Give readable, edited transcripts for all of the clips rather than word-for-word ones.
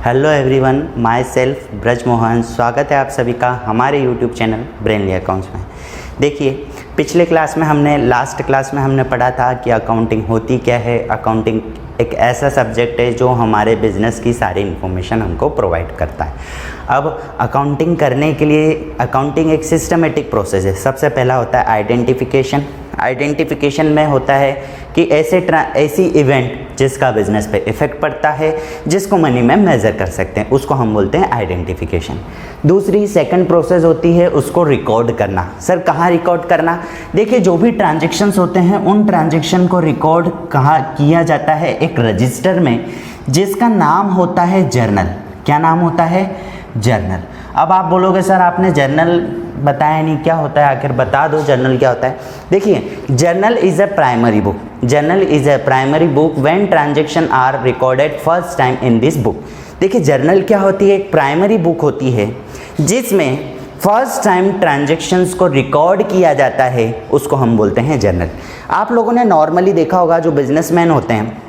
Hello everyone, my self Braj Mohan. स्वागत है आप सभी का हमारे यूट्यूब चैनल ब्रेनली अकाउंट्स में। देखिए, पिछले लास्ट क्लास में हमने पढ़ा था कि अकाउंटिंग होती क्या है। अकाउंटिंग एक ऐसा सब्जेक्ट है जो हमारे बिजनेस की सारी इन्फॉर्मेशन हमको प्रोवाइड करता है। अब अकाउंटिंग करने के लिए अकाउंटिंग एक सिस्टमेटिक प्रोसेस है। सबसे पहला होता है आइडेंटिफिकेशन में होता है कि ऐसी इवेंट जिसका बिजनेस पे इफेक्ट पड़ता है, जिसको मनी में मेज़र कर सकते हैं, उसको हम बोलते हैं आइडेंटिफिकेशन। दूसरी सेकंड प्रोसेस होती है उसको रिकॉर्ड करना। सर कहाँ रिकॉर्ड करना? देखिए, जो भी ट्रांजैक्शंस होते हैं उन ट्रांजैक्शन को रिकॉर्ड कहाँ किया जाता है? एक रजिस्टर में, जिसका नाम होता है जर्नल। क्या नाम होता है? जर्नल। अब आप बोलोगे सर आपने जर्नल बताया नहीं, क्या होता है? आखिर बता दो जर्नल क्या होता है। देखिए, journal is a primary book. Journal is a primary book when transaction are recorded first time in this book. देखिए, जर्नल क्या होती है? एक प्राइमरी बुक होती है जिसमें फर्स्ट टाइम ट्रांजैक्शंस को रिकॉर्ड किया जाता है, उसको हम बोलते हैं जर्नल। आप लोगों ने नॉर्मली देखा होगा, जो बिजनेसमैन होते हैं,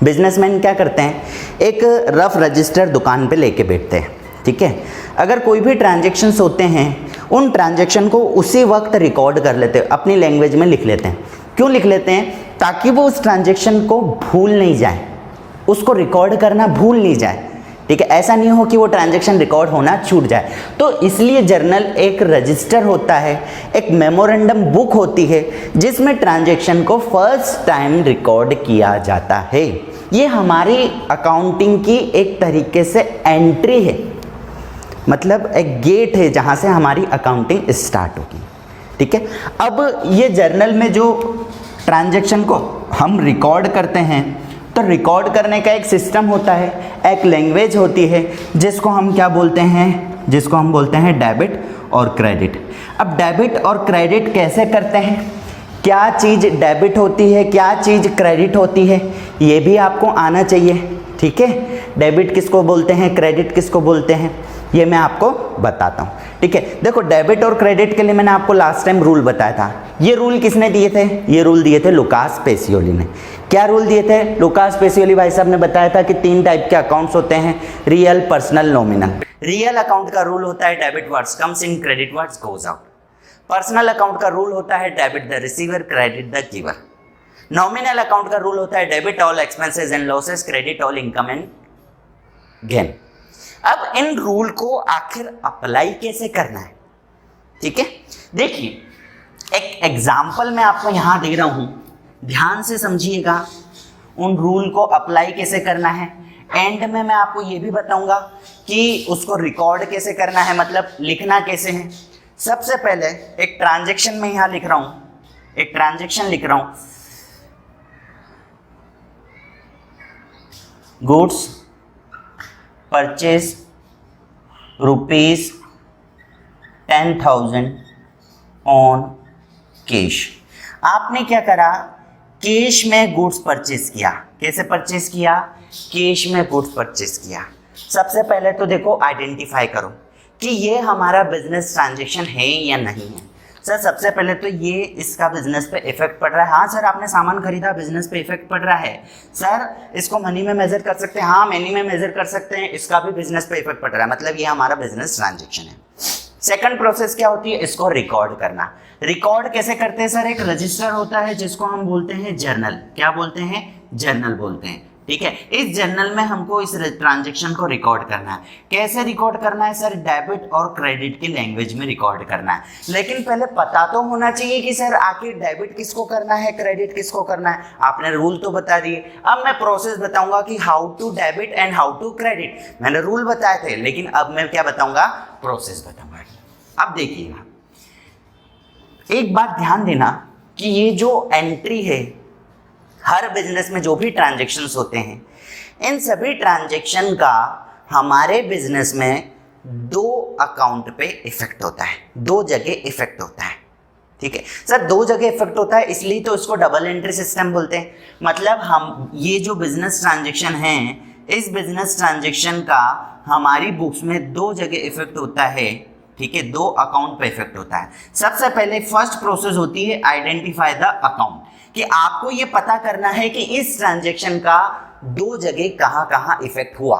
बिजनेसमैन क्या करते हैं, एक रफ रजिस्टर दुकान पे लेके बैठते हैं। ठीक है, अगर कोई भी ट्रांजैक्शंस होते हैं उन ट्रांजैक्शन को उसी वक्त रिकॉर्ड कर लेते हैं, अपनी लैंग्वेज में लिख लेते हैं। क्यों लिख लेते हैं? ताकि वो उस ट्रांजैक्शन को भूल नहीं जाए, उसको रिकॉर्ड करना भूल नहीं जाए। ठीक है, ऐसा नहीं हो कि वो ट्रांजैक्शन रिकॉर्ड होना छूट जाए। तो इसलिए जर्नल एक रजिस्टर होता है, एक मेमोरेंडम बुक होती है जिसमें ट्रांजैक्शन को फर्स्ट टाइम रिकॉर्ड किया जाता है। ये हमारी अकाउंटिंग की एक तरीके से एंट्री है, मतलब एक गेट है जहाँ से हमारी अकाउंटिंग स्टार्ट होगी। ठीक है, अब ये जर्नल में जो ट्रांजैक्शन को हम रिकॉर्ड करते हैं, तो रिकॉर्ड करने का एक सिस्टम होता है, एक लैंग्वेज होती है जिसको हम क्या बोलते हैं? जिसको हम बोलते हैं डेबिट और क्रेडिट। अब डेबिट और क्रेडिट कैसे करते हैं, क्या चीज़ डेबिट होती है, क्या चीज़ क्रेडिट होती है, ये भी आपको आना चाहिए। ठीक है, डेबिट किसको बोलते हैं, क्रेडिट किसको बोलते हैं, ये मैं आपको बताता हूँ। ठीक है, देखो, डेबिट और क्रेडिट के लिए मैंने आपको लास्ट टाइम रूल बताया था। ये रूल किसने दिए थे? ये रूल दिए थे लुकास पेसियोली ने। क्या रूल दिए थे? लुकास पेसियोली भाई साहब ने बताया था कि 3 टाइप के अकाउंट्स होते हैं, real, personal, nominal. Real account का रूल होता है debit words comes in, credit words goes out. Personal account का रूल होता है debit the receiver, credit the giver. Nominal account का रूल होता है debit all expenses and losses, credit all income and gain. अब in rule को आखिर apply कैसे करना है? ठीक है, देखिए, एक एग्जाम्पल मैं आपको यहां दे रहा हूं, ध्यान से समझिएगा। उन रूल को अप्लाई कैसे करना है, एंड में मैं आपको ये भी बताऊंगा कि उसको रिकॉर्ड कैसे करना है, मतलब लिखना कैसे है। सबसे पहले एक ट्रांजैक्शन में यहां लिख रहा हूं, एक ट्रांजैक्शन लिख रहा हूं, goods purchase rupees 10,000 on cash. आपने क्या करा? कैश में गुड्स परचेज किया। कैसे परचेज किया? कैश में गुड्स परचेज किया। सबसे पहले तो देखो, आइडेंटिफाई करो कि ये हमारा बिजनेस ट्रांजैक्शन है या नहीं है। सर सबसे पहले तो ये इसका बिजनेस पे इफेक्ट पड़ रहा है। हाँ सर, आपने सामान खरीदा, बिजनेस पे इफेक्ट पड़ रहा है। सर इसको मनी में मेजर कर सकते हैं? हाँ, मनी में मेजर कर सकते हैं, इसका भी बिजनेस पे इफेक्ट पड़ रहा है, मतलब ये हमारा बिजनेस ट्रांजैक्शन है। सेकंड प्रोसेस क्या होती है? इसको रिकॉर्ड करना। रिकॉर्ड कैसे करते हैं सर? एक रजिस्टर होता है जिसको हम बोलते हैं जर्नल। क्या बोलते हैं? जर्नल बोलते हैं। ठीक है, इस जर्नल में हमको इस ट्रांजैक्शन को रिकॉर्ड करना है। कैसे रिकॉर्ड करना है सर? डेबिट और क्रेडिट की लैंग्वेज में रिकॉर्ड करना है। लेकिन पहले पता तो होना चाहिए कि सर आखिर डेबिट किसको करना है, क्रेडिट किसको करना है। आपने रूल तो बता दिए, अब मैं प्रोसेस बताऊंगा कि how to debit and how to credit. मैंने रूल बताए थे, लेकिन अब मैं क्या बताऊंगा? प्रोसेस बताऊंगा। अब देखिएगा, एक बात ध्यान देना कि ये जो एंट्री है, हर बिजनेस में जो भी ट्रांजैक्शंस होते हैं, इन सभी ट्रांजैक्शन का हमारे बिजनेस में 2 अकाउंट पे इफेक्ट होता है, 2 जगह इफेक्ट होता है। ठीक है सर, 2 जगह इफेक्ट होता है, इसलिए तो इसको डबल एंट्री सिस्टम बोलते हैं। मतलब हम ये जो बिजनेस ट्रांजैक्शन है, इस बिजनेस ट्रांजैक्शन का हमारी बुक्स में 2 जगह इफेक्ट होता है। ठीक है, 2 अकाउंट पे इफेक्ट होता है। सबसे पहले फर्स्ट प्रोसेस होती है आइडेंटिफाई द अकाउंट, कि आपको ये पता करना है कि इस ट्रांजैक्शन का 2 जगह कहाँ कहाँ इफेक्ट हुआ।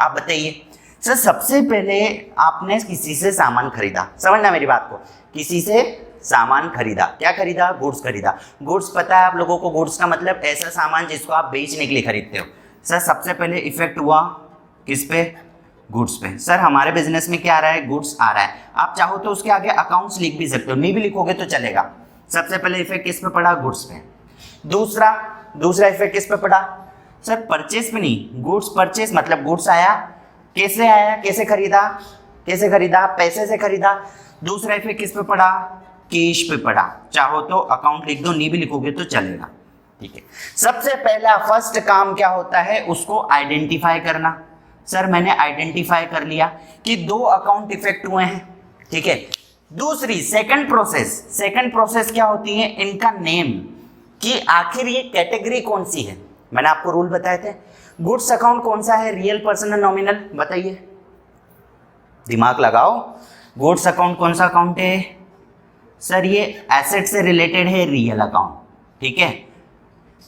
आप बताइए सर, सबसे पहले आपने किसी से सामान खरीदा, समझना मेरी बात को, किसी से सामान खरीदा, क्या खरीदा? गुड्स खरीदा। गुड्स पता है आप लोगों को, गुड्स का मतलब ऐसा सामान जिसको आप बेचने के लिए खरीदते हो। सर सबसे पहले इफेक्ट हुआ किस पे? गुड्स पे। सर हमारे बिजनेस में क्या आ रहा है? गुड्स आ रहा है। आप चाहो तो उसके आगे अकाउंट्स लिख भी सकते हो, नहीं भी लिखोगे तो चलेगा। सबसे पहले इफेक्ट किस पे पड़ा? गुड्स पे। दूसरा इफेक्ट किस पे पड़ा? सर परचेस पे नहीं, गुड्स परचेस मतलब गुड्स आया, कैसे आया? कैसे खरीदा? पैसे से खरीदा। दूसरा इफेक्ट किस पे पड़ा? कैश पे पड़ा। चाहो तो अकाउंट लिख दो, नहीं भी लिखोगे तो चलेगा, ठीक है। सबसे पहला फर्स्ट काम क्या होता है? उसको आइडेंटिफाई करना। सर मैंने आइडेंटिफाई कर लिया कि 2 अकाउंट इफेक्ट हुए हैं, ठीक है। दूसरी सेकंड प्रोसेस क्या होती है? इनका नेम, कि आखिर ये कैटेगरी कौन सी है। मैंने आपको रूल बताए थे। गुड्स अकाउंट कौन सा है? Real, personal, nominal? बताइए, दिमाग लगाओ। गुड्स अकाउंट कौन सा अकाउंट है? सर ये एसेट से रिलेटेड है, रियल अकाउंट, ठीक है।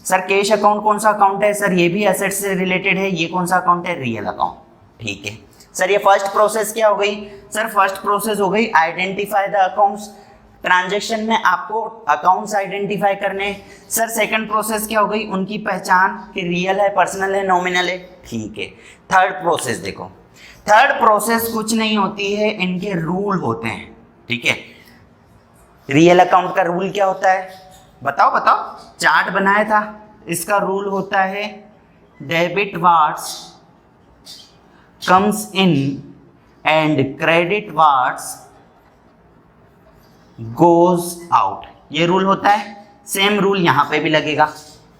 सर कैश अकाउंट कौन सा अकाउंट है? सर ये भी एसेट से रिलेटेड है, ये कौन सा अकाउंट है? रियल अकाउंट, ठीक है। सर ये फर्स्ट प्रोसेस क्या हो गई? सर फर्स्ट प्रोसेस हो गई आइडेंटिफाई द अकाउंट्स। ट्रांजैक्शन में आपको अकाउंट्स आइडेंटिफाई करने। सर सेकंड प्रोसेस क्या हो गई? उनकी पहचान कि रियल है, पर्सनल है, नॉमिनल है, ठीक है। थर्ड प्रोसेस देखो, थर्ड प्रोसेस कुछ नहीं होती है, इनके रूल होते हैं, ठीक है। रियल अकाउंट का रूल क्या होता है? बताओ, चार्ट बनाया था, इसका रूल होता है debit what's comes in and credit what's goes out, ये रूल होता है। सेम रूल यहां पे भी लगेगा,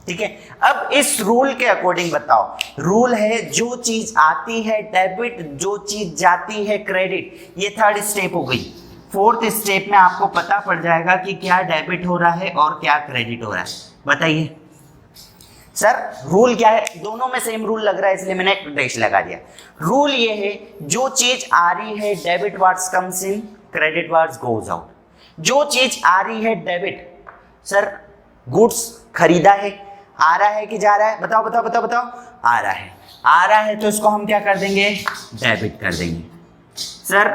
ठीक है। अब इस रूल के अकॉर्डिंग बताओ, रूल है जो चीज आती है डेबिट, जो चीज जाती है क्रेडिट। ये थर्ड स्टेप हो गई। फोर्थ स्टेप में आपको पता पड़ जाएगा कि क्या डेबिट हो रहा है और क्या क्रेडिट हो रहा है। बताइए सर रूल क्या है? दोनों में सेम रूल लग रहा है इसलिए मैंने एक डैश लगा दिया। रूल ये है जो चीज आ रही है debit what's comes in, credit what's goes out. जो चीज आ रही है डेबिट, सर गुड्स खरीदा है, आ रहा है कि जा रहा है? बताओ, आ रहा है तो इसको हम क्या कर देंगे? डेबिट कर देंगे। सर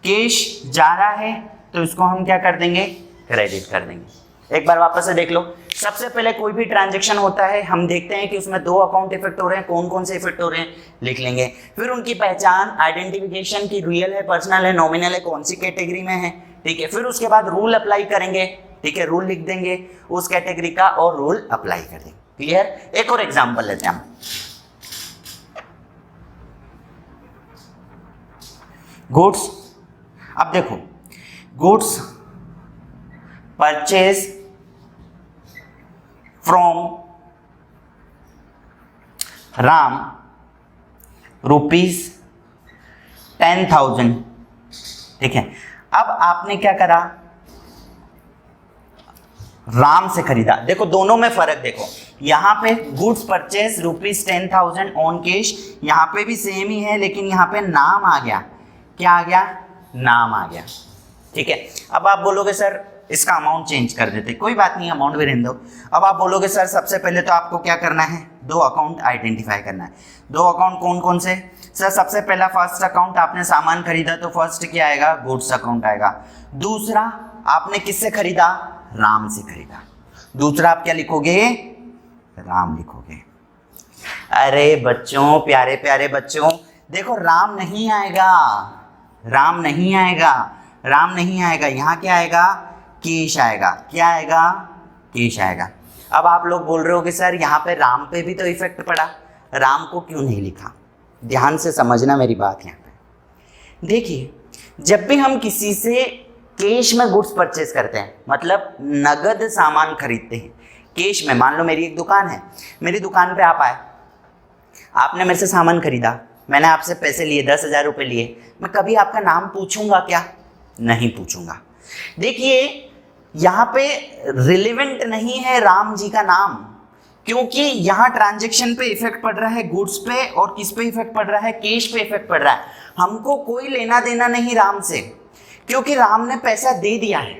कैश जा रहा है तो इसको हम क्या कर देंगे? क्रेडिट कर देंगे। एक बार वापस से देख लो। सबसे पहले कोई भी ट्रांजैक्शन होता है, हम देखते हैं कि उसमें 2 अकाउंट इफेक्ट हो रहे हैं, कौन कौन से इफेक्ट हो रहे हैं लिख लेंगे। फिर उनकी पहचान, आइडेंटिफिकेशन की रियल है, पर्सनल है, नॉमिनल है, कौन सी कैटेगरी में है, ठीक है। फिर उसके बाद रूल अप्लाई करेंगे, ठीक है, रूल लिख देंगे उस कैटेगरी का और रूल अप्लाई कर देंगे। क्लियर? एक और एग्जांपल लेते हैं हम। गुड्स, अब देखो गुड्स परचेज फ्रॉम राम ₹10,000, ठीक है। अब आपने क्या करा? राम से खरीदा। देखो दोनों में फर्क देखो, यहां पे गुड्स परचेज ₹10,000 ऑन कैश, यहां पे भी सेम ही है लेकिन यहां पे नाम आ गया। क्या आ गया? नाम आ गया, ठीक है। अब आप बोलोगे सर इसका अमाउंट चेंज कर देते, कोई बात नहीं, अमाउंट भी रहने दो। अब आप बोलोगे सर सबसे पहले तो आपको क्या करना है? 2 अकाउंट आइडेंटिफाई करना है। 2 अकाउंट कौन कौन से? सर सबसे पहला फर्स्ट अकाउंट, आपने सामान खरीदा तो फर्स्ट क्या आएगा? गुड्स अकाउंट आएगा। दूसरा आपने किससे खरीदा? राम से खरीदा। दूसरा आप क्या लिखोगे? राम लिखोगे। अरे बच्चों, प्यारे प्यारे बच्चों, देखो राम नहीं आएगा, राम नहीं आएगा, यहाँ क्या आएगा? कैश आएगा। क्या आएगा? कैश आएगा। अब आप लोग बोल रहे हो कि सर यहाँ पे राम पे भी तो इफेक्ट पड़ा, राम को क्यों नहीं लिखा? ध्यान से समझना मेरी बात। यहाँ पे देखिए, जब भी हम किसी से कैश में गुड्स परचेज करते हैं, मतलब नगद सामान खरीदते हैं कैश में, मान लो मेरी एक दुकान है, मेरी दुकान पे आप आए, आपने मेरे से सामान खरीदा, मैंने आपसे पैसे लिए, 10,000 रुपये लिए, मैं कभी आपका नाम पूछूंगा क्या? नहीं पूछूंगा। देखिए यहाँ पे रिलेवेंट नहीं है राम जी का नाम, क्योंकि यहाँ ट्रांजैक्शन पे इफेक्ट पड़ रहा है गुड्स पे, और किस पे इफेक्ट पड़ रहा है? कैश पे इफेक्ट पड़ रहा है। हमको कोई लेना देना नहीं राम से, क्योंकि राम ने पैसा दे दिया है।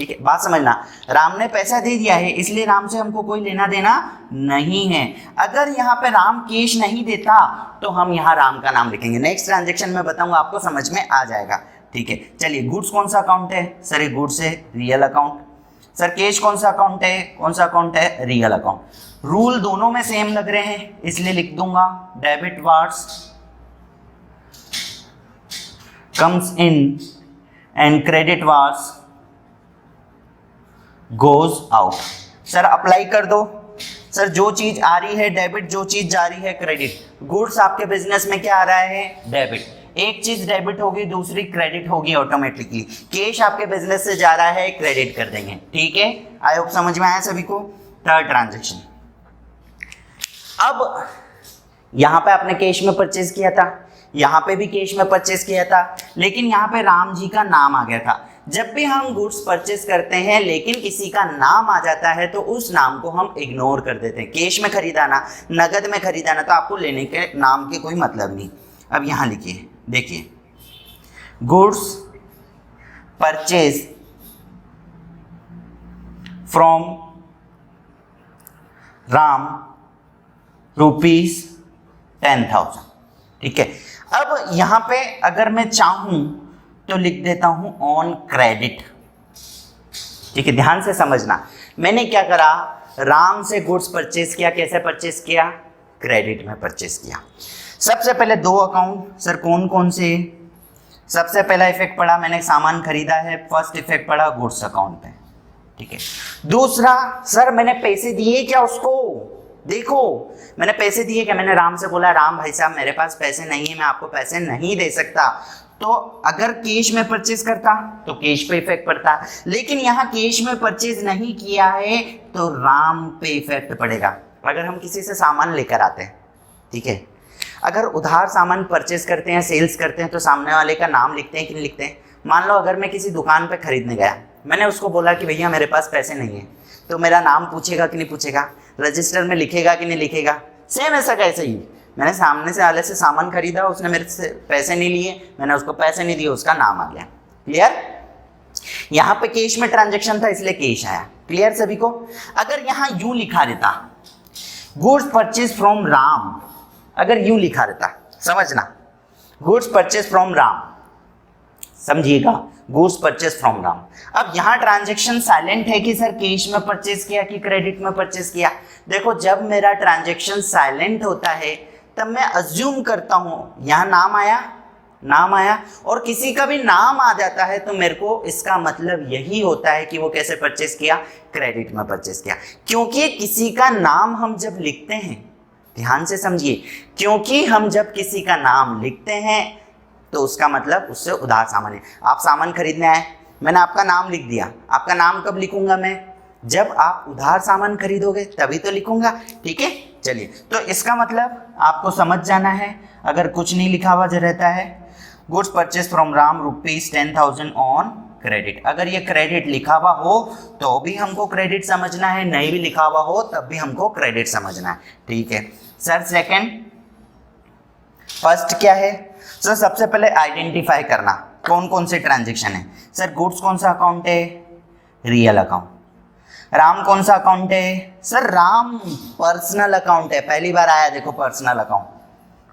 ठीक है, बात समझना, राम ने पैसा दे दिया है इसलिए राम से हमको कोई लेना देना नहीं है। अगर यहाँ पे राम कैश नहीं देता तो हम यहाँ राम का नाम लिखेंगे। नेक्स्ट ट्रांजेक्शन में बताऊंगा, आपको समझ में आ जाएगा। ठीक है, चलिए गुड्स कौन सा अकाउंट है सर, ये गुड्स है, रियल अकाउंट। सर कैश कौन सा अकाउंट है, कौन सा अकाउंट है, रियल अकाउंट। रूल दोनों में सेम लग रहे हैं इसलिए लिख दूंगा debit what's comes in and credit what's goes out. Sir apply कर दो। सर जो चीज आ रही है डेबिट, जो चीज जा रही है क्रेडिट। गुड्स आपके बिजनेस में क्या आ रहा है, डेबिट। एक चीज डेबिट होगी दूसरी क्रेडिट होगी ऑटोमेटिकली। कैश आपके बिजनेस से जा रहा है, क्रेडिट कर देंगे। ठीक है, आई होप समझ में आया सभी को। थर्ड ट्रांजेक्शन, अब यहां पे आपने कैश में परचेज किया था, यहां पे भी कैश में परचेज किया था, लेकिन यहां पे राम जी का नाम आ गया था। जब भी हम गुड्स परचेज करते हैं लेकिन किसी का नाम आ जाता है तो उस नाम को हम इग्नोर कर देते हैं। कैश में खरीदाना, नगद में खरीदाना तो आपको लेने के नाम के कोई मतलब नहीं। अब यहां लिखिए, देखिए गुड्स परचेज फ्रॉम राम ₹10,000। ठीक है, अब यहां पे अगर मैं चाहूं तो लिख देता हूं ऑन क्रेडिट। ठीक है, ध्यान से समझना, मैंने क्या करा, राम से गुड्स परचेज किया। कैसे परचेज किया, क्रेडिट में परचेज किया। सबसे पहले दो अकाउंट, सर कौन कौन से। सबसे पहला इफेक्ट पड़ा, मैंने सामान खरीदा है, फर्स्ट इफेक्ट पड़ा गुड्स अकाउंट पे। ठीक है, दूसरा, सर मैंने पैसे दिए क्या उसको, देखो मैंने पैसे दिए क्या, मैंने राम से बोला राम भाई साहब मेरे पास पैसे नहीं है, मैं आपको पैसे नहीं दे सकता। तो अगर कैश में परचेज करता तो कैश पे इफेक्ट पड़ता, लेकिन यहाँ कैश में परचेज नहीं किया है तो राम पे इफेक्ट पड़ेगा। अगर हम किसी से सामान लेकर आते हैं, ठीक है, अगर उधार सामान परचेज करते हैं, सेल्स करते हैं, तो सामने वाले का नाम लिखते हैं कि नहीं लिखते हैं। मान लो अगर मैं किसी दुकान पे खरीदने गया, मैंने उसको बोला कि भैया मेरे पास पैसे नहीं है, तो मेरा नाम पूछेगा कि नहीं पूछेगा, रजिस्टर में लिखेगा कि नहीं लिखेगा। सेम ऐसा कैसे ही, मैंने सामने से वाले से सामान खरीदा, उसने मेरे से पैसे नहीं लिए, मैंने उसको पैसे नहीं दिए, उसका नाम आ गया। क्लियर, यहाँ पे कैश में ट्रांजैक्शन था इसलिए कैश आया। क्लियर सभी को। अगर यहाँ यूं लिखा रहता गुड्स परचेज फ्रॉम राम, अगर यूं लिखा रहता, समझना गुड्स परचेज फ्रॉम राम, समझिएगा गुड्स परचेज फ्रॉम राम। अब यहाँ ट्रांजैक्शन साइलेंट है कि सर कैश में परचेज किया कि क्रेडिट में परचेज किया। देखो जब मेरा ट्रांजैक्शन साइलेंट होता है तब मैं अज्यूम करता हूं यहाँ नाम आया और किसी का भी नाम आ जाता है तो मेरे को इसका मतलब यही होता है कि वो कैसे परचेज किया, क्रेडिट में परचेज किया। क्योंकि किसी का नाम हम जब लिखते हैं, ध्यान से समझिए, क्योंकि हम जब किसी का नाम लिखते हैं तो उसका मतलब उससे उधार सामान है। आप सामान खरीदने आए, मैंने आपका नाम लिख दिया। आपका नाम कब लिखूंगा मैं, जब आप उधार सामान खरीदोगे तभी तो लिखूंगा। ठीक है, चलिए, तो इसका मतलब आपको समझ जाना है। अगर कुछ नहीं लिखा हुआ जो रहता है goods purchase from Ram ₹10,000 on credit, अगर ये क्रेडिट लिखा हुआ हो तो भी हमको क्रेडिट समझना है, नहीं भी लिखा हुआ हो तब भी हमको क्रेडिट समझना है। ठीक है सर, सेकंड, फर्स्ट क्या है सर, सबसे पहले आइडेंटिफाई करना कौन कौन से ट्रांजेक्शन है। सर गुड्स कौन सा अकाउंट है, रियल अकाउंट। राम कौन सा अकाउंट है, सर राम पर्सनल अकाउंट है, पहली बार आया देखो पर्सनल अकाउंट।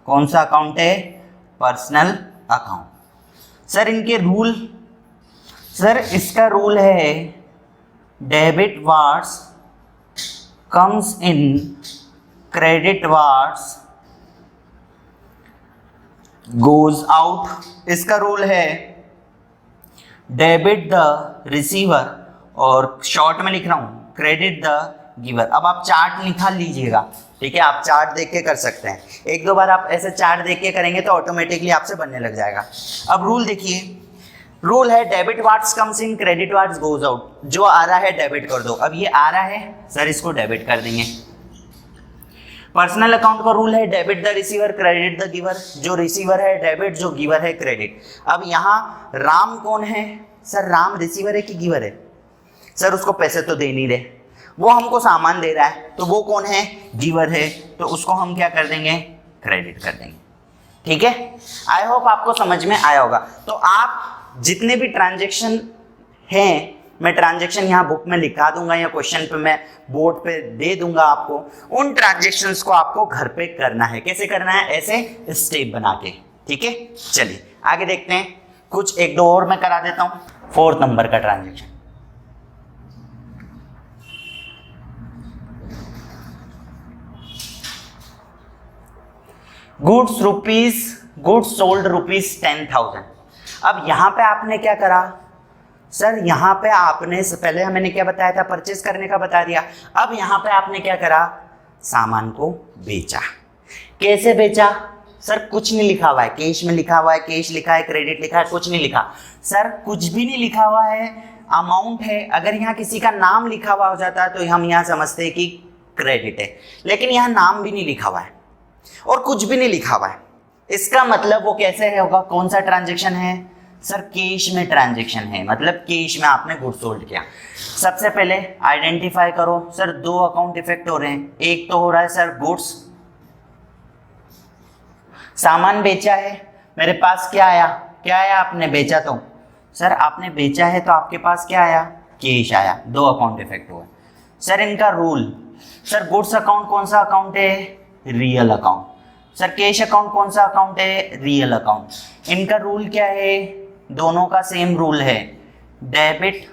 कौन सा अकाउंट है, पर्सनल अकाउंट। सर इनके रूल, सर इसका रूल है debit what's comes in credit what's goes out. इसका रूल है डेबिट द रिसीवर, और शॉर्ट में लिख रहा हूं क्रेडिट द गिवर। अब आप चार्ट निकाल लीजिएगा, ठीक है, आप चार्ट देख के कर सकते हैं। एक दो बार आप ऐसे चार्ट देख के करेंगे तो ऑटोमेटिकली आपसे बनने लग जाएगा। अब रूल देखिए, रूल है debit what's comes in credit what's goes out. जो आ रहा है डेबिट कर दो। अब ये आ रहा है सर, इसको डेबिट कर देंगे। पर्सनल अकाउंट का रूल है debit the receiver credit the giver. जो रिसीवर है डेबिट, जो गिवर है क्रेडिट। अब यहाँ राम कौन है, सर राम रिसीवर है कि गिवर है, सर उसको पैसे तो दे नहीं रहे, वो हमको सामान दे रहा है, तो वो कौन है, गिवर है, तो उसको हम क्या कर देंगे, क्रेडिट कर देंगे। ठीक है, आई होप आपको समझ में आया होगा। तो आप जितने भी ट्रांजैक्शन हैं मैं ट्रांजैक्शन यहाँ बुक में लिखा दूंगा या क्वेश्चन पे मैं बोर्ड पे दे दूंगा आपको। उन ट्रांजैक्शंस को आपको घर पे करना है। कैसे करना है? ऐसे स्टेप बना के। ठीक है, चलिए आगे देखते हैं। कुछ एक दो और मैं करा देता हूं। 4 नंबर का ट्रांजैक्शन, गुड्स सोल्ड रुपीज 10,000। अब यहां पे आपने क्या करा सर? यहां पे आपने पहले मैंने क्या बताया था? परचेस करने का बता दिया। अब यहां पे आपने क्या करा? सामान को बेचा। कैसे बेचा सर? कुछ नहीं लिखा हुआ है, कैश में लिखा हुआ है, कैश लिखा है, क्रेडिट लिखा है, कुछ नहीं लिखा सर, कुछ भी नहीं लिखा हुआ है। अमाउंट है, अगर यहाँ किसी का नाम लिखा हुआ हो जाता तो हम यहाँ समझते हैं कि क्रेडिट है, लेकिन यहाँ नाम भी नहीं लिखा हुआ है और कुछ भी नहीं लिखा हुआ है। इसका मतलब वो कैसे होगा? कौन सा ट्रांजैक्शन है सर? कैश में ट्रांजैक्शन है, मतलब कैश में आपने गुड्स सोल्ड किया। सबसे पहले आइडेंटिफाई करो सर, 2 अकाउंट इफेक्ट हो रहे हैं। एक तो हो रहा है सर गुड्स, सामान बेचा है, मेरे पास क्या आया? क्या आया? आपने बेचा तो सर आपने बेचा है तो आपके पास क्या आया? कैश आया। 2 अकाउंट इफेक्ट हुआ सर। इनका रूल सर, गुड्स अकाउंट कौन सा अकाउंट है? Real account. Sir cash account कौन सा अकाउंट है? Real account. इनका रूल क्या है? दोनों का सेम रूल है, डेबिट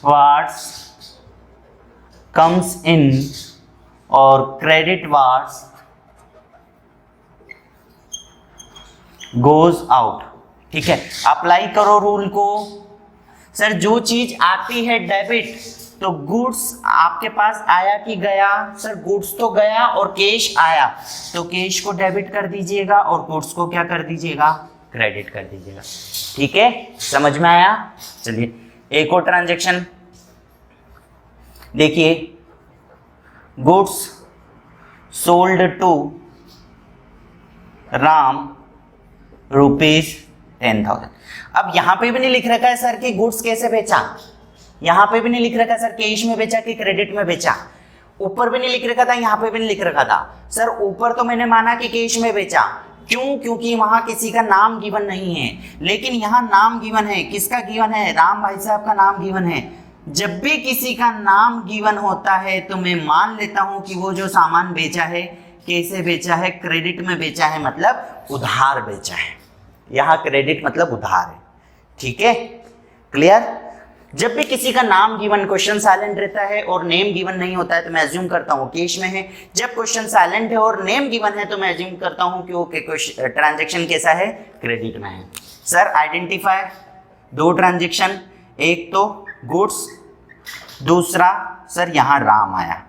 व्हाट्स कम्स इन और क्रेडिट व्हाट्स गोज आउट। ठीक है, अप्लाई करो रूल को। सर जो चीज आती है डेबिट, तो गुड्स आपके पास आया कि गया? सर गुड्स तो गया और कैश आया, तो कैश को डेबिट कर दीजिएगा और गुड्स को क्या कर दीजिएगा? क्रेडिट कर दीजिएगा। ठीक है, समझ में आया? चलिए एक और ट्रांजैक्शन देखिए, goods sold to Ram rupees 10,000। अब यहां पे भी नहीं लिख रखा है सर कि गुड्स कैसे बेचा, यहां पे भी नहीं लिख रखा सर कैश में बेचा कि क्रेडिट में बेचा, ऊपर भी नहीं लिख रखा था, यहां पे भी नहीं लिख रखा था सर। ऊपर तो मैंने माना कि कैश में बेचा, क्यों? क्योंकि वहां किसी का नाम गिवन नहीं है, लेकिन यहाँ नाम गिवन है। किसका गिवन है? राम भाई साहब का नाम गिवन है। जब भी किसी का नाम गिवन होता है तो मैं मान लेता हूं कि वो जो सामान बेचा है कैसे बेचा है? क्रेडिट में बेचा है, मतलब उधार बेचा है। यहाँ क्रेडिट मतलब उधार है। ठीक है, क्लियर? जब भी किसी का नाम गिवन, क्वेश्चन साइलेंट रहता है और नेम गिवन नहीं होता है तो मैं अज्यूम करता हूँ कैश में है। जब क्वेश्चन साइलेंट है और नेम गिवन है तो मैं अज्यूम करता हूँ कि वो ट्रांजैक्शन कैसा है? क्रेडिट में है। सर आइडेंटिफाई 2 ट्रांजैक्शन, एक तो गुड्स, दूसरा सर यहाँ राम आया।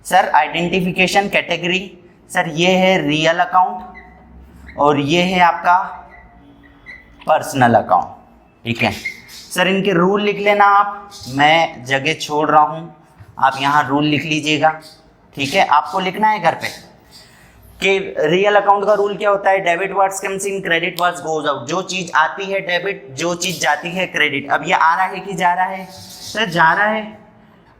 सर आइडेंटिफिकेशन कैटेगरी, सर ये है रियल अकाउंट और ये है आपका पर्सनल अकाउंट। ठीक है सर, इनके रूल लिख लेना आप, मैं जगह छोड़ रहा हूं, आप यहाँ रूल लिख लीजिएगा। ठीक है, आपको लिखना है घर पे कि रियल अकाउंट का रूल क्या होता है? Debit what's comes in, credit what's goes out. जो चीज आती है डेबिट, जो चीज जाती है क्रेडिट। अब ये आ रहा है कि जा रहा है? सर जा रहा है,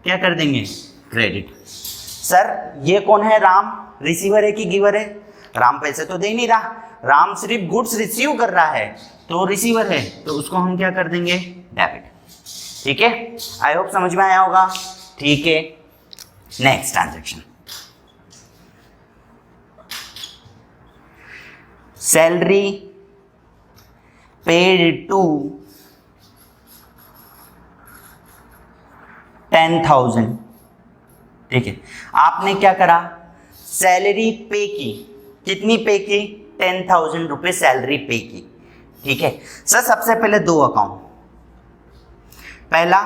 क्या कर देंगे? क्रेडिट। सर ये कौन है? राम रिसीवर है कि गिवर है? राम पैसे तो दे नहीं रहा, राम सिर्फ गुड्स रिसीव कर रहा है तो रिसीवर है, तो उसको हम क्या कर देंगे? डेबिट। ठीक है, आई होप समझ में आया होगा। ठीक है, next transaction, salary paid to 10,000। ठीक है, आपने क्या करा? सैलरी पे की। कितनी पे की? 10,000 रुपये सैलरी पे की। ठीक है सर, सबसे पहले 2 अकाउंट। पहला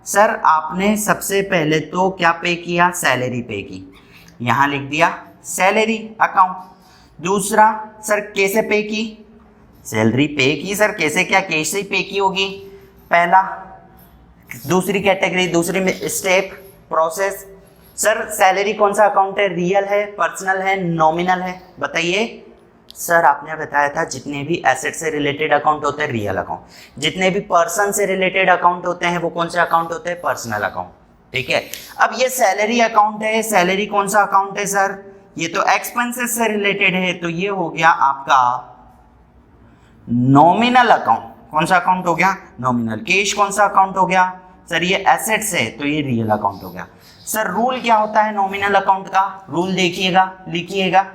सर आपने सबसे पहले तो क्या पे किया? सैलरी पे की, यहां लिख दिया सैलरी अकाउंट। दूसरा सर कैसे पे की? सैलरी पे की। सर कैसे? क्या कैश से पे की होगी? पहला। दूसरी कैटेगरी, दूसरी स्टेप प्रोसेस, सर सैलरी कौन सा अकाउंट है? रियल है, पर्सनल है, नॉमिनल है? बताइए। सर आपने बताया था जितने भी एसेट से रिलेटेड अकाउंट होते हैं रियल अकाउंट, जितने भी पर्सन से रिलेटेड अकाउंट होते हैं वो कौन से अकाउंट होते हैं? Personal account. ठीक है, अब ये सैलरी अकाउंट है, सैलरी कौन सा अकाउंट है सर? ये तो एक्सपेंसेस से रिलेटेड है, तो ये हो गया आपका नॉमिनल अकाउंट। कौन सा अकाउंट हो गया? नॉमिनल। कैश कौन सा अकाउंट हो गया? सर ये एसेट्स है तो ये रियल अकाउंट हो गया। सर रूल क्या होता है नॉमिनल अकाउंट का? रूल देखिएगा, लिखिएगा,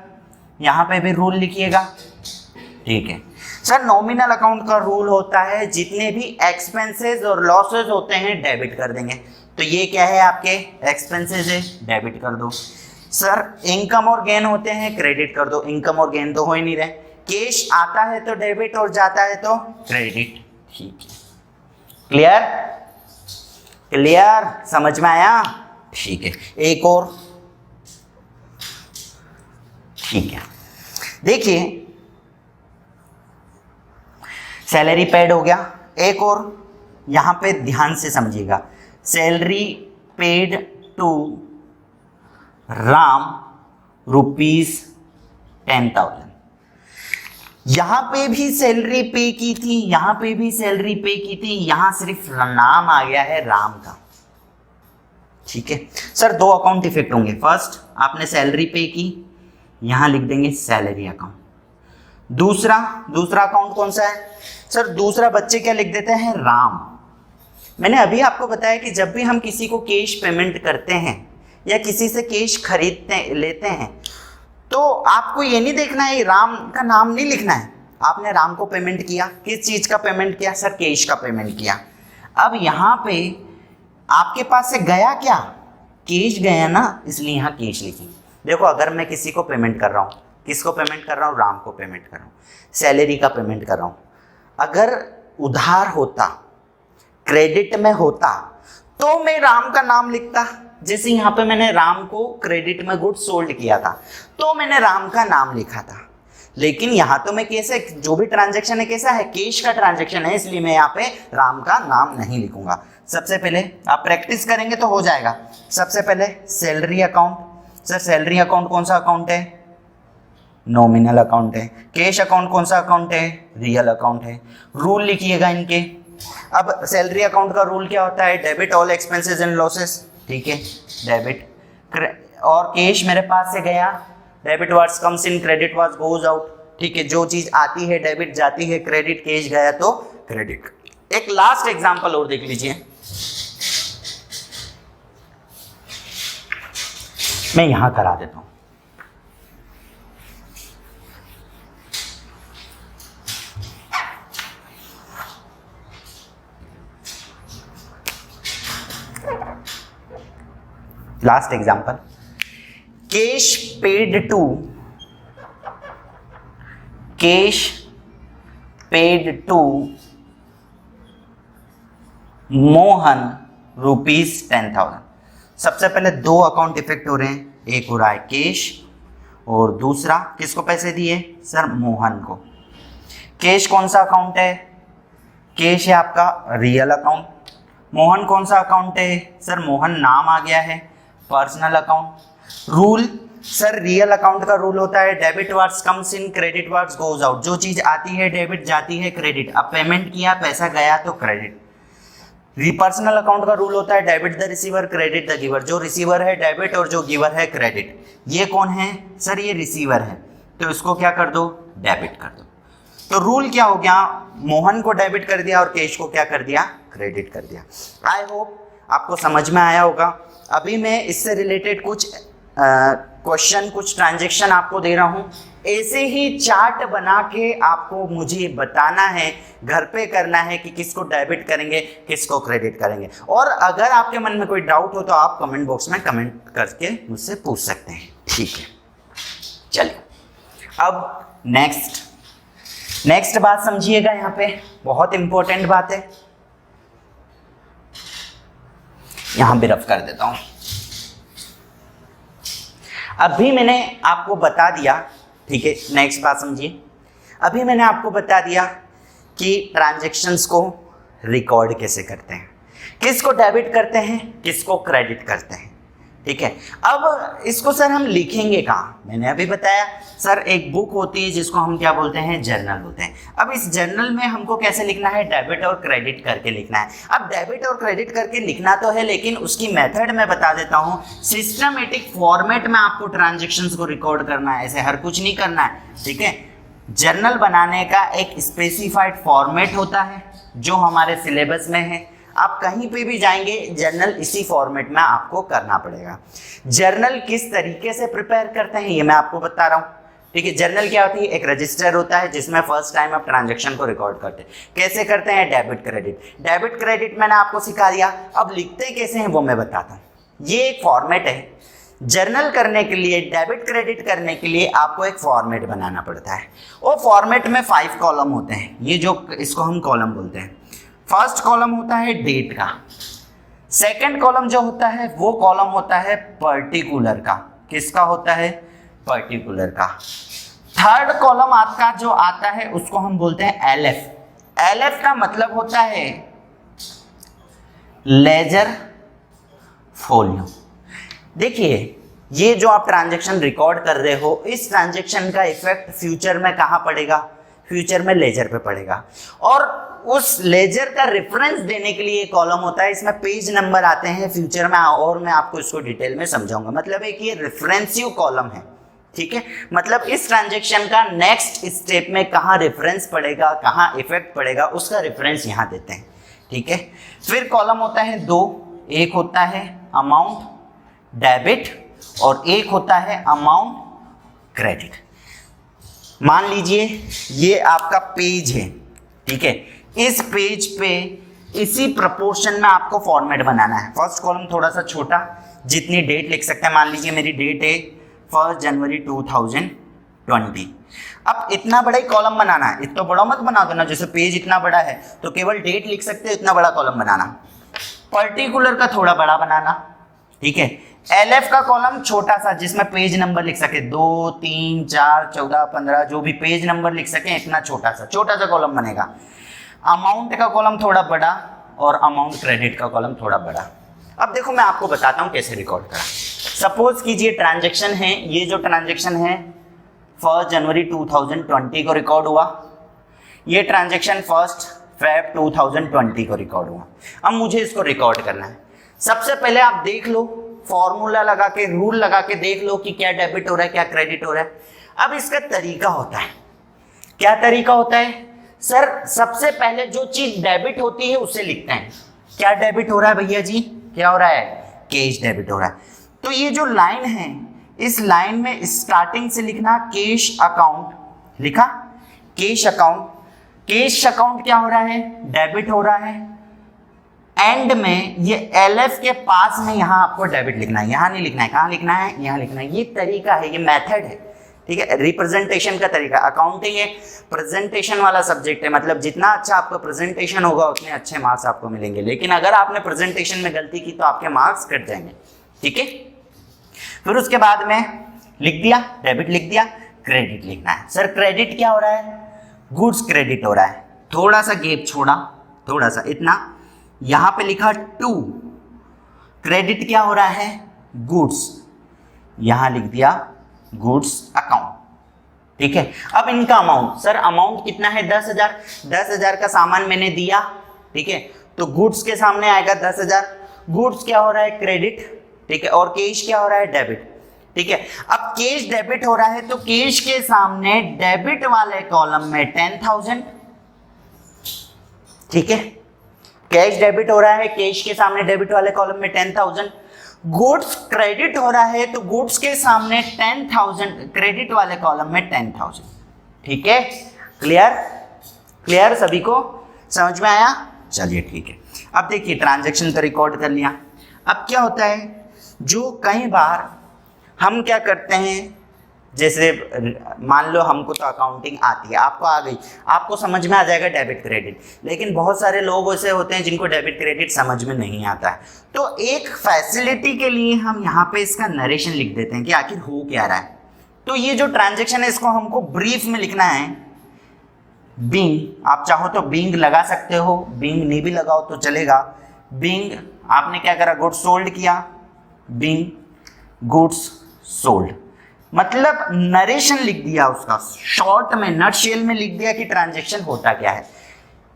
यहाँ पे भी रूल लिखिएगा, ठीक है। सर नॉमिनल अकाउंट का रूल होता है जितने भी एक्सपेंसेस और लॉसेस होते हैं डेबिट कर देंगे। तो ये क्या है आपके एक्सपेंसेस है, डेबिट कर दो। सर इनकम और गेन होते हैं, क्रेडिट कर दो। इनकम और गेन तो हो ही नहीं रहे। कैश आता है तो डेबिट और जाता है तो क्रेडिट, ठीक है। क्लियर? क्लियर? समझ में आया? ठीक है। एक और, ठीक है, देखिए सैलरी पेड हो गया। एक और यहां पे ध्यान से समझिएगा, सैलरी पेड टू राम ₹10,000। यहां पे भी सैलरी पे की थी, यहां पे भी सैलरी पे की थी, यहां सिर्फ नाम आ गया है राम का, ठीक है। सर दो अकाउंट इफेक्ट होंगे। फर्स्ट आपने सैलरी पे की, यहां लिख देंगे सैलरी अकाउंट। दूसरा अकाउंट कौन सा है? सर दूसरा बच्चे क्या लिख देते हैं? राम। मैंने अभी आपको बताया कि जब भी हम किसी को कैश पेमेंट करते हैं या किसी से कैश लेते हैं तो आपको ये नहीं देखना है, राम का नाम नहीं लिखना है। आपने राम को पेमेंट किया, किस चीज का पेमेंट किया? सर कैश का पेमेंट किया। अब यहाँ पे आपके पास से गया क्या? कैश गया ना, इसलिए यहाँ कैश लिखी। देखो अगर मैं किसी को पेमेंट कर रहा हूँ, किसको पेमेंट कर रहा हूँ? राम को पेमेंट कर रहा हूँ, सैलरी का पेमेंट कर रहा हूँ। अगर उधार होता, क्रेडिट में होता तो मैं राम का नाम लिखता। जैसे यहाँ पे मैंने राम को क्रेडिट में गुड्स सोल्ड किया था तो मैंने राम का नाम लिखा था। लेकिन यहाँ तो मैं कैसे, जो भी ट्रांजैक्शन है कैसा है? कैश का ट्रांजैक्शन है, इसलिए मैं यहाँ पे राम का नाम नहीं लिखूंगा। सबसे पहले आप प्रैक्टिस करेंगे तो हो जाएगा। सबसे पहले salary account. Sir salary account कौन सा अकाउंट है? नॉमिनल अकाउंट है। कैश अकाउंट कौन सा अकाउंट है? रियल अकाउंट है। रूल लिखिएगा इनके। अब सैलरी अकाउंट का रूल क्या होता है? Debit all expenses and losses, ठीक है, डेबिट। और कैश मेरे पास से गया, debit words comes in, credit words goes out, ठीक है। जो चीज आती है डेबिट जाती है, क्रेडिट, कैश गया तो क्रेडिट। एक लास्ट एग्जांपल और देख लीजिए, मैं यहां करा देता हूं। Last example, cash paid to Mohan ₹10,000। सबसे पहले दो अकाउंट इफेक्ट हो रहे हैं, एक हो रहा है कैश और दूसरा किसको पैसे दिए? सर मोहन को। कैश कौन सा अकाउंट है? कैश है आपका रियल अकाउंट। मोहन कौन सा अकाउंट है? सर मोहन नाम आ गया है, personal account. Rule, sir real account का रूल होता है debit words comes in, credit words goes out. जो चीज आती है डेबिट जाती है क्रेडिट। अब पेमेंट किया, पैसा गया तो क्रेडिट। पर्सनल अकाउंट का रूल होता है debit the receiver, credit the giver. जो रिसीवर है डेबिट और जो गिवर है क्रेडिट। ये कौन है? सर ये रिसीवर है, तो इसको क्या कर दो? डेबिट कर दो। तो रूल क्या हो गया? मोहन को डेबिट कर दिया और कैश को क्या कर दिया? क्रेडिट कर दिया। आई होप आपको समझ में आया होगा। अभी मैं इससे रिलेटेड कुछ क्वेश्चन, कुछ ट्रांजैक्शन आपको दे रहा हूँ। ऐसे ही चार्ट बना के आपको मुझे बताना है, घर पे करना है कि किसको डेबिट करेंगे, किसको क्रेडिट करेंगे। और अगर आपके मन में कोई डाउट हो तो आप कमेंट बॉक्स में कमेंट करके मुझसे पूछ सकते हैं, ठीक है। चलिए अब नेक्स्ट बात समझिएगा, यहाँ पे बहुत इंपॉर्टेंट बात है, यहां भी रफ कर देता हूं। अभी मैंने आपको बता दिया, ठीक है, नेक्स्ट बात समझिए। अभी मैंने आपको बता दिया कि ट्रांजैक्शंस को रिकॉर्ड कैसे करते हैं, किसको डेबिट करते हैं, किसको क्रेडिट करते हैं, ठीक है। अब इसको सर हम लिखेंगे कहाँ? मैंने अभी बताया सर एक बुक होती है जिसको हम क्या बोलते हैं? जर्नल बोलते हैं। अब इस जर्नल में हमको कैसे लिखना है? डेबिट और क्रेडिट करके लिखना है। अब डेबिट और क्रेडिट करके लिखना तो है, लेकिन उसकी मेथड मैं बता देता हूँ। सिस्टमेटिक फॉर्मेट में आपको ट्रांजेक्शन्स को रिकॉर्ड करना है, ऐसे हर कुछ नहीं करना है, ठीक है। जर्नल बनाने का एक स्पेसिफाइड फॉर्मेट होता है, जो हमारे सिलेबस में है। आप कहीं पे भी जाएंगे जर्नल इसी फॉर्मेट में आपको करना पड़ेगा। जर्नल किस तरीके से प्रिपेयर करते हैं ये मैं आपको बता रहा हूँ। ठीक है, जर्नल क्या होती है, एक रजिस्टर होता है जिसमें फर्स्ट टाइम आप ट्रांजैक्शन को रिकॉर्ड करते हैं। कैसे करते हैं, डेबिट क्रेडिट। डेबिट क्रेडिट मैंने आपको सिखा दिया, अब लिखते कैसे हैं वो मैं बताता हूँ। ये एक फॉर्मेट है। जर्नल करने के लिए, डेबिट क्रेडिट करने के लिए आपको एक फॉर्मेट बनाना पड़ता है। वो फॉर्मेट में 5 कॉलम होते हैं, ये जो इसको हम कॉलम बोलते हैं। फर्स्ट कॉलम होता है डेट का, सेकंड कॉलम जो होता है वो कॉलम होता है पर्टिकुलर का। किसका होता है, पर्टिकुलर का। थर्ड कॉलम आपका जो आता है उसको हम बोलते हैं एलएफ। एलएफ का मतलब होता है लेजर फोलियो। देखिए, ये जो आप ट्रांजैक्शन रिकॉर्ड कर रहे हो, इस ट्रांजैक्शन का इफेक्ट फ्यूचर में कहां पड़ेगा, फ्यूचर में लेजर पे पड़ेगा। और उस लेजर का रेफरेंस देने के लिए कॉलम होता है, इसमें पेज नंबर आते हैं फ्यूचर में, और मैं आपको इसको डिटेल में समझाऊंगा। मतलब है कि ये रेफरेंसिव कॉलम है। ठीक है, मतलब इस ट्रांजैक्शन का नेक्स्ट स्टेप में कहां रेफरेंस पड़ेगा, कहां इफेक्ट पड़ेगा, उसका रेफरेंस यहां देते हैं। ठीक है, फिर कॉलम होता है 2, एक होता है अमाउंट डेबिट और एक होता है अमाउंट क्रेडिट। मान लीजिए ये आपका पेज है। ठीक है, इस पेज पे इसी प्रपोर्शन में आपको फॉर्मेट बनाना है। फर्स्ट कॉलम थोड़ा सा छोटा, जितनी डेट लिख सकते हैं, मान लीजिए मेरी डेट है 1 जनवरी 2020। अब इतना बड़ा ही कॉलम बनाना है, इतना बड़ा मत बना दो ना, जैसे पेज इतना बड़ा है तो केवल डेट लिख सकते हो, इतना बड़ा कॉलम बनाना। पर्टिकुलर का थोड़ा बड़ा बनाना। ठीक है, एलएफ का कॉलम छोटा सा, जिसमें पेज नंबर लिख सके, 2, 3, 4, 14, 15, जो भी पेज नंबर लिख सके, इतना छोटा सा कॉलम बनेगा। अमाउंट का कॉलम थोड़ा बड़ा और अमाउंट क्रेडिट का कॉलम थोड़ा बड़ा। अब देखो मैं आपको बताता हूं कैसे रिकॉर्ड करा। सपोज कीजिए ट्रांजैक्शन है, ये जो ट्रांजैक्शन है 1 जनवरी 2020 को रिकॉर्ड हुआ। ये ट्रांजैक्शन 1 फेब 2020 को रिकॉर्ड हुआ। अब मुझे इसको रिकॉर्ड करना है। सबसे पहले आप देख लो, फॉर्मूला लगा के, रूल लगा के देख लो कि क्या डेबिट हो रहा है, क्या क्रेडिट हो रहा है। अब इसका तरीका होता है, क्या तरीका होता है सर, सबसे पहले जो चीज डेबिट होती है उसे लिखते हैं। क्या डेबिट हो रहा है भैया जी, क्या हो रहा है, कैश डेबिट हो रहा है। तो ये जो लाइन है, इस लाइन में स्टार्टिंग से लिखना कैश अकाउंट, लिखा कैश अकाउंट। कैश अकाउंट क्या हो रहा है, डेबिट हो रहा है। एंड में ये एलएफ के पास में यहां आपको डेबिट लिखना है, यहां नहीं लिखना है, कहां लिखना है, यहां लिखना है। ये तरीका है, ये मेथड है। ठीक है, रिप्रेजेंटेशन का तरीका। अकाउंटिंग एक प्रेजेंटेशन वाला सब्जेक्ट है, मतलब जितना अच्छा आपका प्रेजेंटेशन होगा उतने अच्छे मार्क्स आपको मिलेंगे। लेकिन अगर आपने प्रेजेंटेशन में गलती की तो आपके मार्क्स कट जाएंगे। ठीक है, फिर उसके बाद में लिख दिया, डेबिट लिख दिया, क्रेडिट लिखना है। सर क्रेडिट क्या हो रहा है, गुड्स क्रेडिट हो रहा है। थोड़ा सा गैप छोड़ा, थोड़ा सा, इतना, यहां पे लिखा 2। क्रेडिट क्या हो रहा है, गुड्स, यहां लिख दिया गुड्स अकाउंट। ठीक है, अब इनका अमाउंट, सर अमाउंट कितना है, 10,000। 10,000 का सामान मैंने दिया। ठीक है, तो गुड्स के सामने आएगा 10,000। गुड्स क्या हो रहा है, क्रेडिट। ठीक है, और कैश क्या हो रहा है, डेबिट। ठीक है, अब कैश डेबिट हो रहा है तो कैश के सामने डेबिट वाले कॉलम में 10,000। ठीक है, कैश डेबिट हो रहा है, कैश के सामने डेबिट वाले कॉलम में 10,000। गुड्स क्रेडिट हो रहा है तो गुड्स के सामने 10,000, क्रेडिट वाले कॉलम में 10,000। ठीक है, क्लियर, क्लियर, सभी को समझ में आया। चलिए ठीक है, अब देखिए ट्रांजैक्शन तो रिकॉर्ड कर लिया। अब क्या होता है, जो कई बार हम क्या करते हैं, जैसे मान लो हमको तो अकाउंटिंग आती है, आपको आ गई, आपको समझ में आ जाएगा डेबिट क्रेडिट। लेकिन बहुत सारे लोग ऐसे होते हैं जिनको डेबिट क्रेडिट समझ में नहीं आता है। तो एक फैसिलिटी के लिए हम यहाँ पे इसका नरेशन लिख देते हैं कि आखिर हो क्या रहा है। तो ये जो ट्रांजैक्शन है इसको हमको ब्रीफ में लिखना है। बीइंग, आप चाहो तो बीइंग लगा सकते हो, बीइंग नहीं भी लगाओ तो चलेगा। बीइंग, आपने क्या करा, गुड्स सोल्ड किया, बीइंग गुड्स सोल्ड, मतलब नरेशन लिख दिया उसका, शॉर्ट में, नटशेल में लिख दिया कि ट्रांजैक्शन होता क्या है।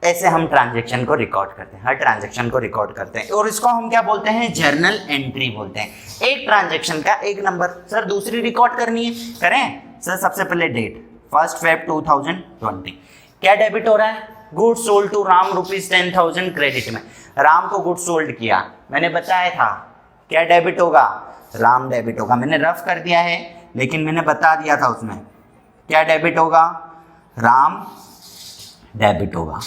ऐसे हम ट्रांजैक्शन को रिकॉर्ड करते हैं, हर ट्रांजैक्शन को रिकॉर्ड करते हैं, और इसको हम क्या बोलते हैं, जर्नल एंट्री बोलते हैं। एक ट्रांजैक्शन का एक नंबर। सर दूसरी रिकॉर्ड करनी है, करें। सर सबसे पहले डेट 1 फेब 2020, क्या डेबिट हो रहा है, goods sold to Ram ₹10,000 credit में, राम को गुड्स सोल्ड किया, मैंने बताया था क्या डेबिट होगा, राम डेबिट होगा। मैंने रफ कर दिया है लेकिन मैंने बता दिया था उसमें क्या डेबिट होगा, राम डेबिट होगा।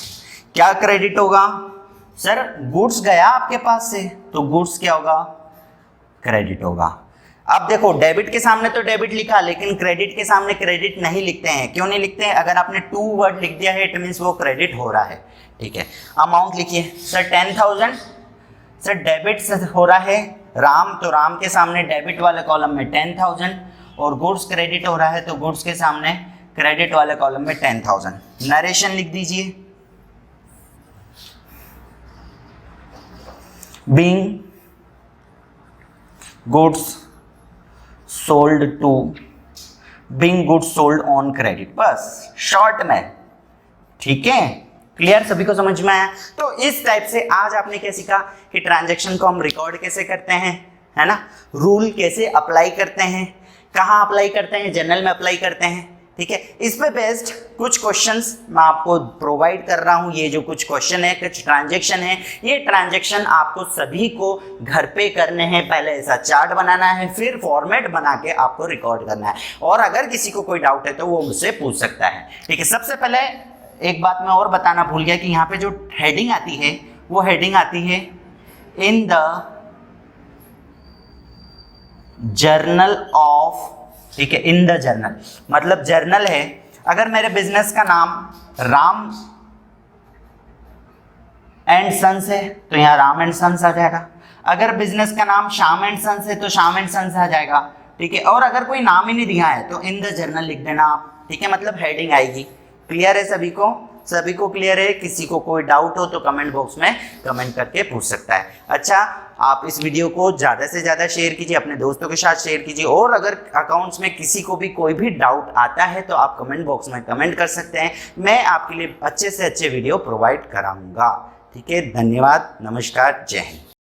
क्या क्रेडिट होगा सर, गुड्स गया आपके पास से तो गुड्स क्या होगा, क्रेडिट होगा। अब देखो डेबिट के सामने तो डेबिट लिखा लेकिन क्रेडिट के सामने क्रेडिट नहीं लिखते हैं, क्यों नहीं लिखते हैं, अगर आपने 2 वर्ड लिख दिया है इट मीन्स वो क्रेडिट हो रहा है, ठीक है। अमाउंट लिखिए सर 10,000, सर डेबिट हो रहा है राम, तो राम के सामने डेबिट वाले कॉलम में 10,000 और गुड्स क्रेडिट हो रहा है तो गुड्स के सामने क्रेडिट वाले कॉलम में 10,000। नरेशन लिख दीजिए, being goods sold to, being goods sold on credit, बस शॉर्ट में, ठीक है। क्लियर, सभी को समझ में आया। तो इस टाइप से आज आपने क्या सीखा कि ट्रांजैक्शन को हम रिकॉर्ड कैसे करते हैं, है ना, रूल कैसे अप्लाई करते हैं, कहाँ अप्लाई करते हैं, जर्नल में अप्लाई करते हैं, ठीक है। इस पे बेस्ड कुछ क्वेश्चंस मैं आपको प्रोवाइड कर रहा हूँ। ये जो कुछ क्वेश्चन है, कुछ ट्रांजैक्शन है, ये ट्रांजैक्शन आपको सभी को घर पे करने हैं। पहले ऐसा चार्ट बनाना है, फिर फॉर्मेट बना के आपको रिकॉर्ड करना है, और अगर किसी को कोई डाउट है तो वो मुझसे पूछ सकता है, ठीक है। सबसे पहले एक बात मैं और बताना भूल गया कि यहाँ पे जो हेडिंग आती है वो हेडिंग आती है इन द जर्नल ऑफ, ठीक है, इन द जर्नल मतलब जर्नल है। अगर मेरे बिजनेस का नाम राम एंड सन्स है तो यहाँ राम एंड सन्स आ जाएगा। अगर बिजनेस का नाम श्याम एंड सन्स है तो श्याम एंड सन्स आ जाएगा, ठीक है। और अगर कोई नाम ही नहीं दिया है तो इन द जर्नल लिख देना आप, ठीक है, मतलब हेडिंग आएगी। क्लियर है सभी को, सभी को क्लियर है। किसी को कोई डाउट हो तो कमेंट बॉक्स में कमेंट करके पूछ सकता है। अच्छा, आप इस वीडियो को ज़्यादा से ज़्यादा शेयर कीजिए, अपने दोस्तों के साथ शेयर कीजिए, और अगर अकाउंट्स में किसी को भी कोई भी डाउट आता है तो आप कमेंट बॉक्स में कमेंट कर सकते हैं। मैं आपके लिए अच्छे से अच्छे वीडियो प्रोवाइड कराऊंगा, ठीक है। धन्यवाद, नमस्कार, जय हिंद।